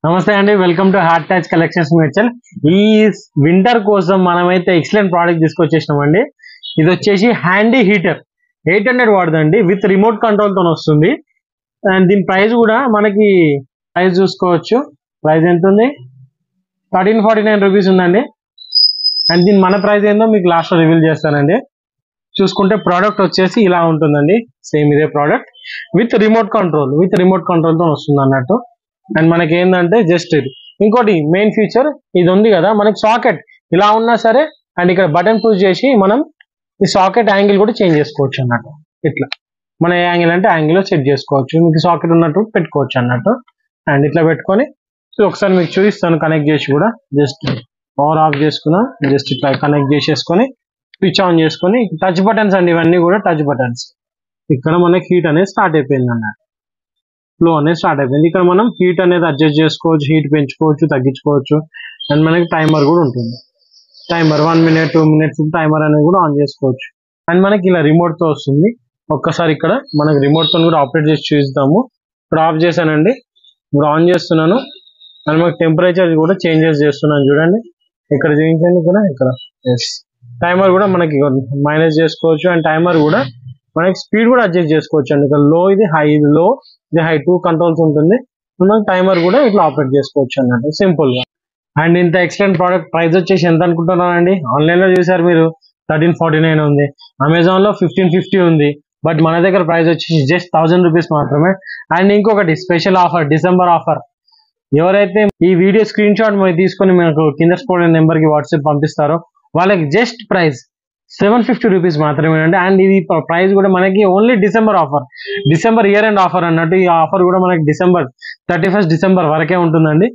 నమస్తే అండి, welcome to heart touch collections Medchal. ఈ వింటర్ కోసం మనమైతే ఎక్సలెంట్ ప్రోడక్ట్ తీసుకొచ్చేసినామండి. ఇది వచ్చేసి హ్యాండీ హీటర్ 800 వాడుదండి, విత్ రిమోట్ కంట్రోల్ తో వస్తుంది. అండ్ దీని ప్రైస్ కూడా మనకి ప్రైస్ చూసుకోవచ్చు. ప్రైస్ ఎంత ఉంది? 1349 రూపీస్ ఉందండి. అండ్ దీని మన ప్రైస్ ఏందో మీకు లాస్ట్ లో రివీల్ చేస్తానండి. చూసుకుంటే ప్రోడక్ట్ వచ్చేసి ఇలా ఉంటుందండి. సేమ్ ఇదే ప్రోడక్ట్ విత్ రిమోట్ కంట్రోల్ తో వస్తుంది అన్నట్టు. అండ్ మనకి ఏంటంటే జస్ట్ ఇది ఇంకోటి మెయిన్ ఫీచర్ ఇది ఉంది కదా, మనకి సాకెట్ ఇలా ఉన్నా సరే అండ్ ఇక్కడ బటన్ పుష్ చేసి మనం ఈ సాకెట్ యాంగిల్ కూడా చేంజ్ చేసుకోవచ్చు అన్నట్టు. ఇట్లా మన ఏ యాంగిల్ అంటే యాంగిల్ లో సెట్ చేసుకోవచ్చు. మీకు సాకెట్ ఉన్నట్టు పెట్టుకోవచ్చు అన్నట్టు. అండ్ ఇట్లా పెట్టుకొని ఒకసారి మీకు చూపిస్తాను కనెక్ట్ చేసి కూడా. జస్ట్ పవర్ ఆఫ్ చేసుకున్నా, జస్ట్ ఇట్లా కనెక్ట్ చేసేసుకొని స్విచ్ ఆన్ చేసుకొని టచ్ బటన్స్ అండి, ఇవన్నీ కూడా టచ్ బటన్స్. ఇక్కడ మనకి హీట్ అనేది స్టార్ట్ అయిపోయింది అన్నట్టు, ఫ్లో అనేది స్టార్ట్ అయిపోయింది. ఇక్కడ మనం హీట్ అనేది అడ్జస్ట్ చేసుకోవచ్చు, హీట్ పెంచుకోవచ్చు, తగ్గించుకోవచ్చు. అండ్ మనకి టైమర్ కూడా ఉంటుంది. టైమర్ 1 minute 2 minutes టైమర్ అనేది కూడా ఆన్ చేసుకోవచ్చు. అండ్ మనకి ఇలా రిమోట్ తో వస్తుంది. ఒక్కసారి ఇక్కడ మనకి రిమోట్ తో కూడా ఆపరేట్ చేసి చూపిస్తాము. ఇప్పుడు ఆఫ్ చేశానండి, ఇప్పుడు ఆన్ చేస్తున్నాను. అండ్ మనకి టెంపరేచర్ కూడా చేంజెస్ చేస్తున్నాను చూడండి. ఇక్కడ చూపించండి, ఇక్కడ ఎస్ టైమర్ కూడా మనకి మైనస్ చేసుకోవచ్చు. అండ్ టైమర్ కూడా మనకి స్పీడ్ కూడా అడ్జస్ట్ చేసుకోవచ్చు అండి. ఇక్కడ లో ఇది హై, ఇది లో ఇది హై, 2 కంట్రోల్స్ ఉంటుంది. మనకి టైమర్ కూడా ఇట్లా ఆపరేట్ చేసుకోవచ్చు అన్నట్టు సింపుల్ గా. అండ్ ఇంత ఎక్సలెంట్ ప్రోడక్ట్ ప్రైస్ వచ్చేసి ఎంత అనుకుంటున్నానండి? ఆన్లైన్ లో చూసారు మీరు 1349 ఉంది, అమెజాన్ లో 1550 ఉంది. బట్ మన దగ్గర ప్రైస్ వచ్చేసి జస్ట్ 1000 రూపీస్ మాత్రమే. అండ్ ఇంకొకటి స్పెషల్ ఆఫర్, డిసెంబర్ ఆఫర్. ఎవరైతే ఈ వీడియో స్క్రీన్ షాట్ తీసుకొని మనకు కింద స్క్రోల్ నెంబర్ కి వాట్సాప్ పంపిస్తారో వాళ్ళకి జస్ట్ ప్రైస్ 750 రూపీస్ మాత్రమే అండి. అండ్ ఇది ప్రైస్ కూడా మనకి only December offer, December year end offer అన్నట్టు. ఈ ఆఫర్ కూడా మనకి డిసెంబర్ 31st డిసెంబర్ వరకే ఉంటుందండి.